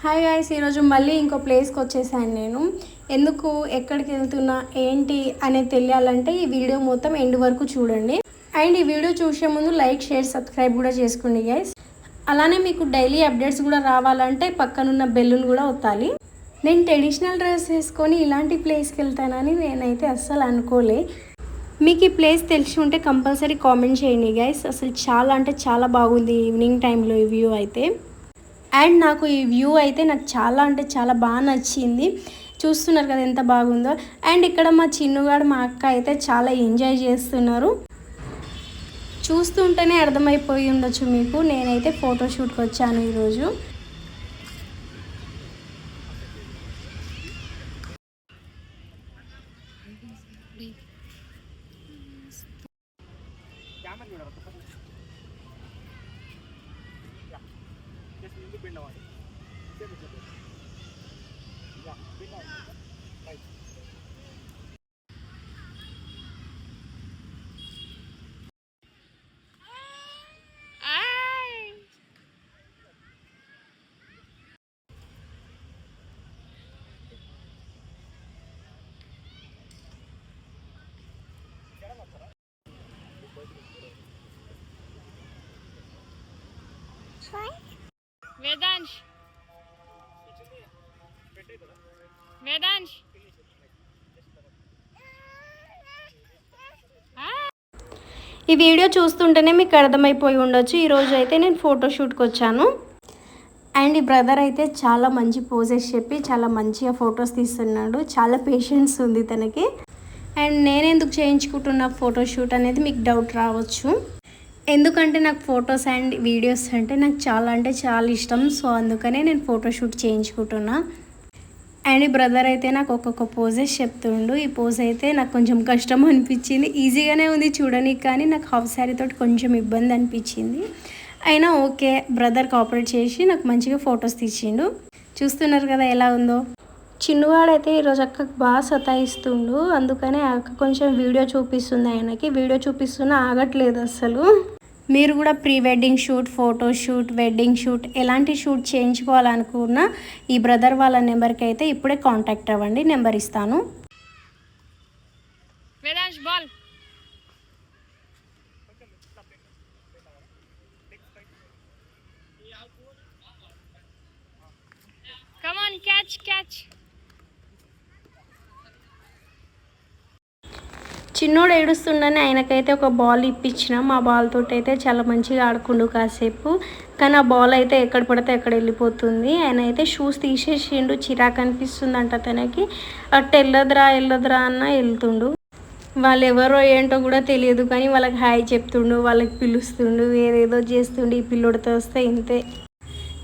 Hi guys, ఈరోజు మళ్ళీ ఇంకో ప్లేస్కి వచ్చేసాను నేను. ఎందుకు, ఎక్కడికి వెళ్తున్నా, ఏంటి అనేది తెలియాలంటే ఈ వీడియో మొత్తం ఎండ్ వరకు చూడండి. అండ్ ఈ వీడియో చూసే ముందు లైక్, షేర్, సబ్స్క్రైబ్ కూడా చేసుకోండి గైస్. అలానే మీకు డైలీ అప్డేట్స్ కూడా రావాలంటే పక్కనున్న బెల్లును కూడా ఒత్తాలి. నేను ట్రెడిషనల్ డ్రెస్ వేసుకొని ఇలాంటి ప్లేస్కి వెళ్తానని నేనైతే అస్సలు అనుకోలే. మీకు ఈ ప్లేస్ తెలిసి ఉంటే కంపల్సరీ కామెంట్ చేయండి గైస్. అసలు చాలా అంటే చాలా బాగుంది ఈవినింగ్ టైంలో ఈ వ్యూ అయితే. అండ్ నాకు ఈ వ్యూ అయితే నాకు చాలా అంటే చాలా బాగా నచ్చింది. చూస్తున్నారు కదా ఎంత బాగుందో. అండ్ ఇక్కడ మా చిన్నుగాడు, మా అక్క అయితే చాలా ఎంజాయ్ చేస్తున్నారు. చూస్తుంటేనే అర్థమైపోయి ఉండొచ్చు మీకు, నేనైతే ఫోటోషూట్కి వచ్చాను ఈరోజు. వేదాంశ్ వేదాంశ్ ఈ వీడియో చూస్తుంటేనే మీకు అర్థమైపోయి ఉండొచ్చు. ఈరోజు అయితే నేను ఫోటోషూట్కి వచ్చాను. అండ్ ఈ బ్రదర్ అయితే చాలా మంచి పోజెస్ చెప్పి చాలా మంచిగా ఫొటోస్ తీస్తున్నాడు. చాలా పేషెన్స్ ఉంది తనకి. అండ్ నేను ఎందుకు చేయించుకుంటున్న ఫోటోషూట్ అనేది మీకు డౌట్ రావచ్చు. ఎందుకంటే నాకు ఫొటోస్ అండ్ వీడియోస్ అంటే నాకు చాలా అంటే చాలా ఇష్టం. సో అందుకనే నేను ఫోటోషూట్ చేయించుకుంటున్నా. అండ్ ఈ బ్రదర్ అయితే నాకు ఒక్కొక్క పోజెస్ చెప్తుండు. ఈ పోజ్ అయితే నాకు కొంచెం కష్టం అనిపించింది. ఈజీగానే ఉంది చూడడానికి, కానీ నాకు హాఫ్ శారీ తోటి కొంచెం ఇబ్బంది అనిపించింది. అయినా ఓకే, బ్రదర్ కోఆపరేట్ చేసి నాకు మంచిగా ఫొటోస్ తీసిండు. చూస్తున్నారు కదా ఎలా ఉందో. చిన్నవాడైతే ఈరోజు అక్కకు బాగా సతాయిస్తుండు. అందుకనే అక్క కొంచెం వీడియో చూపిస్తుంది ఆయనకి. వీడియో చూపిస్తున్నా ఆగట్లేదు అసలు. మీరు కూడా pre wedding shoot, photoshoot, wedding shoot ఎలాంటి షూట్ చేయించుకోవాలనుకున్నా ఈ బ్రదర్ వాళ్ళ నెంబర్కి అయితే ఇప్పుడే కాంటాక్ట్ అవ్వండి. నెంబర్ ఇస్తాను. Come on, catch. చిన్నోడు ఏడుస్తుండని ఆయనకైతే ఒక బాల్ ఇప్పించినాం. ఆ బాల్ తోటి అయితే చాలా మంచిగా ఆడుకుండు కాసేపు. కానీ ఆ బాల్ అయితే ఎక్కడ పడితే అక్కడ వెళ్ళిపోతుంది. ఆయన అయితే షూస్ తీసేసిండు. చిరాకు అనిపిస్తుందంట తనకి. అట్ట వెళ్ళదురా అన్న వెళ్తుండు. వాళ్ళు ఎవరో ఏంటో కూడా తెలియదు, కానీ వాళ్ళకి హాయ్ చెప్తుండు, వాళ్ళకి పిలుస్తుండు, ఏదేదో చేస్తుండు. ఈ పిల్లోడితో వస్తే ఇంతే.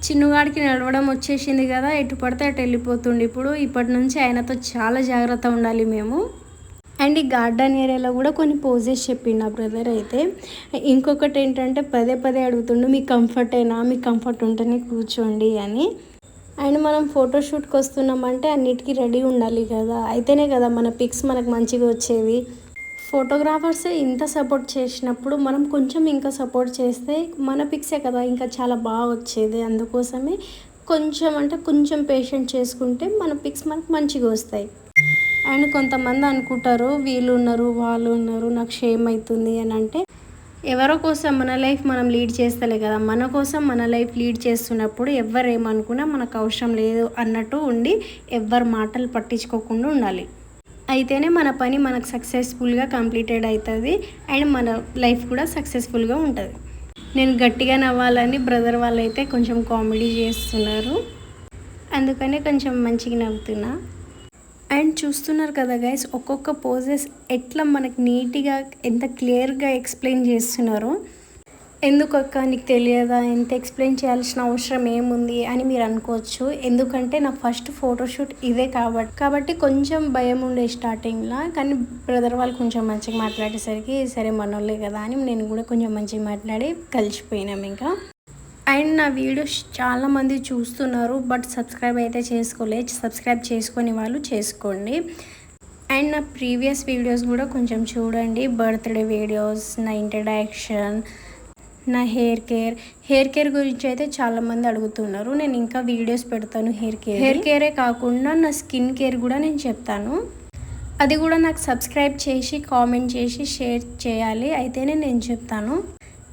చిన్నగాడికి నడవడం వచ్చేసింది కదా, ఎటు పడితే అటు వెళ్ళిపోతుండు. ఇప్పటి నుంచి ఆయనతో చాలా జాగ్రత్త ఉండాలి మేము. అండ్ ఈ గార్డెన్ ఏరియాలో కూడా కొన్ని పోజెస్ చెప్పిండు ఆ బ్రదర్ అయితే. ఇంకొకటి ఏంటంటే పదే పదే అడుగుతుండు, మీకు కంఫర్ట్ ఉంటేనే కూర్చోండి అని. అండ్ మనం ఫోటోషూట్కి వస్తున్నామంటే అన్నిటికీ రెడీ ఉండాలి కదా, అయితేనే కదా మన పిక్స్ మనకు మంచిగా వచ్చేవి. ఫోటోగ్రాఫర్స్ ఇంత సపోర్ట్ చేసినప్పుడు మనం కొంచెం ఇంకా సపోర్ట్ చేస్తే మన పిక్సే కదా ఇంకా చాలా బాగా వచ్చేది. అందుకోసమే కొంచెం పేషెంట్ చేసుకుంటే మన పిక్స్ మనకు మంచిగా వస్తాయి. అండ్ కొంతమంది అనుకుంటారు వీళ్ళు ఉన్నారు వాళ్ళు ఉన్నారు నాకు షేమ్ అవుతుంది అని. అంటే ఎవరో కోసం మన లైఫ్ మనం లీడ్ చేస్తలే కదా, మన కోసం మన లైఫ్ లీడ్ చేస్తున్నప్పుడు ఎవరు ఏమనుకున్నా మనకు అవసరం లేదు అన్నట్టు ఉండి ఎవరి మాటలు పట్టించుకోకుండా ఉండాలి. అయితేనే మన పని మనకు సక్సెస్ఫుల్గా కంప్లీటెడ్ అవుతుంది. అండ్ మన లైఫ్ కూడా సక్సెస్ఫుల్గా ఉంటుంది. నేను గట్టిగా నవ్వాలని బ్రదర్ వాళ్ళైతే కొంచెం కామెడీ చేస్తున్నారు. అందుకనే కొంచెం మంచిగా నవ్వుతున్నా. అండ్ చూస్తున్నారు కదా గైస్, ఒక్కొక్క పోజెస్ ఎట్లా మనకి నీట్గా ఎంత క్లియర్గా ఎక్స్ప్లెయిన్ చేస్తున్నారో. ఎందుకు అక్క నీకు తెలియదా, ఎంత ఎక్స్ప్లెయిన్ చేయాల్సిన అవసరం ఏముంది అని మీరు అనుకోవచ్చు. ఎందుకంటే నా ఫస్ట్ ఫోటోషూట్ ఇదే కాబట్టి కొంచెం భయం ఉండే స్టార్టింగ్లో. కానీ బ్రదర్ వాళ్ళు కొంచెం మంచిగా మాట్లాడేసరికి సరే మనోళ్ళే కదా అని నేను కూడా కొంచెం మంచిగా మాట్లాడి కలిసిపోయినాం ఇంకా. అండ్ నా వీడియోస్ చాలామంది చూస్తున్నారు, బట్ సబ్స్క్రైబ్ అయితే చేసుకోలేదు. సబ్స్క్రైబ్ చేసుకొని వాళ్ళు చేసుకోండి. అండ్ నా ప్రీవియస్ వీడియోస్ కూడా కొంచెం చూడండి. బర్త్డే వీడియోస్, నా ఇంట్రడక్షన్, నా హెయిర్ కేర్ గురించి అయితే చాలామంది అడుగుతున్నారు. నేను ఇంకా వీడియోస్ పెడతాను హెయిర్ కేరే కాకుండా నా స్కిన్ కేర్ కూడా నేను చెప్తాను. అది కూడా నాకు సబ్స్క్రైబ్ చేసి కామెంట్ చేసి షేర్ చేయాలి, అయితేనే నేను చెప్తాను.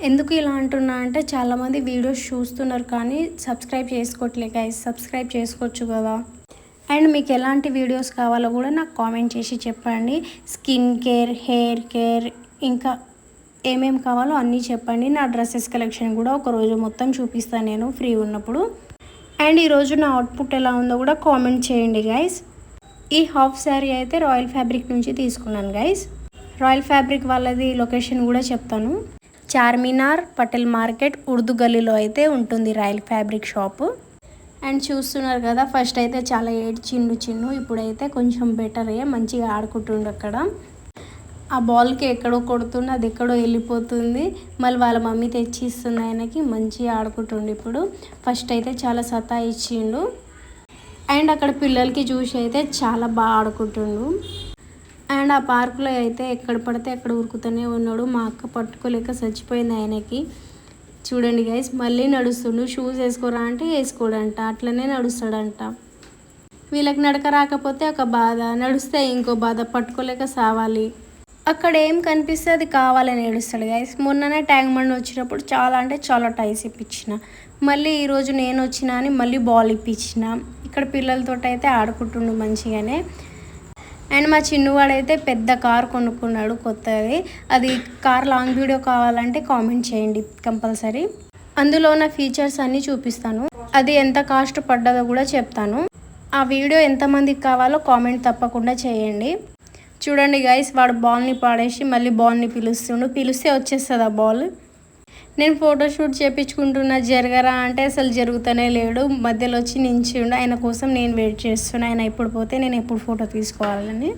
ఎందుకు ఇలా అంటున్నా అంటే చాలామంది వీడియోస్ చూస్తున్నారు కానీ సబ్స్క్రైబ్ చేసుకోవట్లే గైస్. సబ్స్క్రైబ్ చేసుకోవచ్చు కదా. అండ్ మీకు ఎలాంటి వీడియోస్ కావాలో కూడా నాకు కామెంట్ చేసి చెప్పండి. స్కిన్ కేర్, హెయిర్ కేర్, ఇంకా ఏమేమి కావాలో అన్నీ చెప్పండి. నా డ్రెస్సెస్ కలెక్షన్ కూడా ఒకరోజు మొత్తం చూపిస్తాను నేను ఫ్రీ ఉన్నప్పుడు. అండ్ ఈరోజు నా అవుట్పుట్ ఎలా ఉందో కూడా కామెంట్ చేయండి గైస్. ఈ హాఫ్ శారీ అయితే రాయల్ ఫ్యాబ్రిక్ నుంచి తీసుకున్నాను గైస్. రాయల్ ఫ్యాబ్రిక్ వాళ్ళది లొకేషన్ కూడా చెప్తాను. చార్మినార్, పటేల్ మార్కెట్, ఉర్దూ గల్లీలో అయితే ఉంటుంది రాయల్ ఫ్యాబ్రిక్ షాపు. అండ్ చూస్తున్నారు కదా, ఫస్ట్ అయితే చాలా చిన్ను ఇప్పుడైతే కొంచెం బెటరే, మంచిగా ఆడుకుంటుండు. అక్కడ ఆ బాల్కి ఎక్కడో కొడుతుండు, అది ఎక్కడో వెళ్ళిపోతుంది. మళ్ళీ వాళ్ళ మమ్మీ తెచ్చి ఇస్తుంది ఆయనకి, మంచిగా ఆడుకుంటుండు. ఇప్పుడు ఫస్ట్ అయితే చాలా సతాయిచ్చిండు. అండ్ అక్కడ పిల్లలకి చూసి అయితే చాలా బాగా ఆడుకుంటుండు. అండ్ ఆ పార్కులో అయితే ఎక్కడ పడితే అక్కడ ఉరుకుతూనే ఉన్నాడు. మా అక్క పట్టుకోలేక చచ్చిపోయింది ఆయనకి. చూడండి గైస్, మళ్ళీ నడుస్తుండు. షూస్ వేసుకోరా అంటే వేసుకోడంట, అట్లనే నడుస్తాడంట. వీళ్ళకి నడక రాకపోతే ఒక బాధ, నడుస్తే ఇంకో బాధ, పట్టుకోలేక సావాలి. అక్కడ ఏం కనిపిస్తే అది కావాలని ఏడుస్తాడు గైస్. మొన్ననే ట్యాంక్ బండ్ వచ్చినప్పుడు చాలా అంటే చాలా టైస్ ఇప్పించిన. మళ్ళీ ఈరోజు నేను వచ్చినా అని మళ్ళీ బాల్ ఇప్పించిన. ఇక్కడ పిల్లలతో అయితే ఆడుకుంటుండు మంచిగానే. అండ్ మా చిన్నవాడైతే పెద్ద కార్ కొనుక్కున్నాడు కొత్తది. అది కార్ లాంగ్ వీడియో కావాలంటే కామెంట్ చేయండి కంపల్సరీ. అందులో ఉన్న ఫీచర్స్ అన్నీ చూపిస్తాను. అది ఎంత కాస్ట్ పడ్డదో కూడా చెప్తాను. ఆ వీడియో ఎంతమందికి కావాలో కామెంట్ తప్పకుండా చేయండి. చూడండి గైస్, వాడు బాల్ని పాడేసి మళ్ళీ బాల్ని పిలిస్తే వచ్చేస్తుంది ఆ బాల్. నేను ఫోటోషూట్ చేయించుకుంటున్నా, జరగరా అంటే అసలు జరుగుతూనే లేడు. మధ్యలో వచ్చి నించుండు. ఆయన కోసం నేను వెయిట్ చేస్తున్నా, ఆయన ఎప్పుడు పోతే నేను ఎప్పుడు ఫోటో తీసుకోవాలని.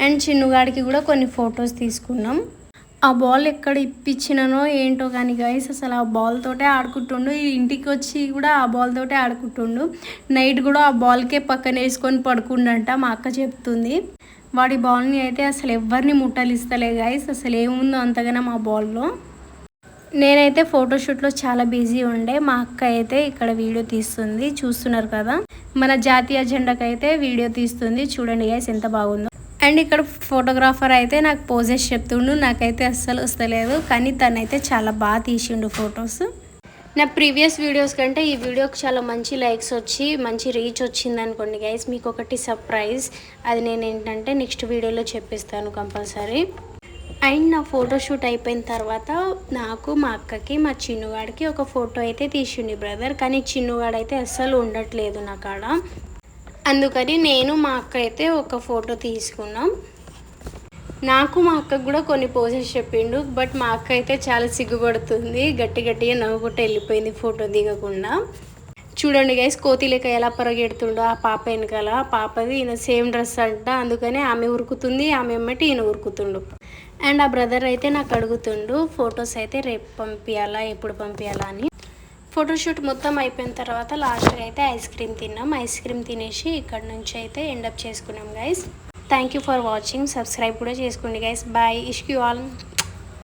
అండ్ చిన్నుగాడికి కూడా కొన్ని ఫొటోస్ తీసుకున్నాం. ఆ బాల్ ఎక్కడ ఇప్పించినానో ఏంటో కానీ గైస్, అసలు ఆ బాల్ తోటే ఆడుకుంటుండు. ఇంటికి వచ్చి కూడా ఆ బాల్ తోటే ఆడుకుంటుండు. నైట్ కూడా ఆ బాల్కే పక్కన వేసుకొని పడుకుండంట, మా అక్క చెప్తుంది. వాడి బాల్ని అయితే అసలు ఎవరిని ముట్టలిస్తలే గైస్. అసలు ఏముందో అంతగానో మా బాల్లో. నేనైతే ఫోటోషూట్లో చాలా బిజీ ఉండే. మా అక్క అయితే ఇక్కడ వీడియో తీస్తుంది, చూస్తున్నారు కదా. మన జాతీయ జెండాకి అయితే వీడియో తీస్తుంది. చూడండి గైస్ ఎంత బాగుందో. అండ్ ఇక్కడ ఫోటోగ్రాఫర్ అయితే నాకు పోజెస్ చెప్తుండు. నాకైతే అస్సలు వస్తలేదు, కానీ తనైతే చాలా బాగా తీసిండు ఫొటోస్. నా ప్రీవియస్ వీడియోస్ కంటే ఈ వీడియోకి చాలా మంచి లైక్స్ వచ్చి మంచి రీచ్ వచ్చింది అనుకోండి గైస్. మీకు ఒకటి సర్ప్రైజ్, అది నేను ఏంటంటే నెక్స్ట్ వీడియోలో చెప్పిస్తాను కంపల్సరీ. అండ్ నా ఫోటోషూట్ అయిపోయిన తర్వాత నాకు, మా అక్కకి, మా చిన్నుగాడికి ఒక ఫోటో అయితే తీసిండి బ్రదర్. కానీ చిన్నుగాడైతే అస్సలు ఉండట్లేదు నా కాడ. అందుకని నేను, మా అక్క అయితే ఒక ఫోటో తీసుకున్నాం. నాకు మా అక్కకు కూడా కొన్ని పోజెస్ చెప్పిండు. బట్ మా అక్క అయితే చాలా సిగ్గుపడుతుంది, గట్టిగా నవ్వుకుంటూ వెళ్ళిపోయింది ఫోటో దిగకుండా. చూడండి గైస్, కోతి లెక్క ఎలా పరిగెడుతుండో ఆ పాప వెనకాల. పాపది ఈయన సేమ్ డ్రెస్ అంట, అందుకని ఆమె ఉరుకుతుంది, ఆమె ఎమ్మటి ఈయన ఉరుకుతుండు. అండ్ ఆ బ్రదర్ అయితే నాకు అడుగుతుండు ఫొటోస్ అయితే రేపు పంపించాలా, ఎప్పుడు పంపించాలా అని. ఫోటోషూట్ మొత్తం అయిపోయిన తర్వాత లాస్ట్గా అయితే ఐస్ క్రీమ్ తిన్నాం. ఐస్ క్రీమ్ తినేసి ఇక్కడ నుంచి అయితే ఎండప్ చేసుకున్నాం guys. Thank you for watching. Subscribe కూడా చేసుకోండి గైస్. బాయ్, ఇష్క్ యూ ఆల్.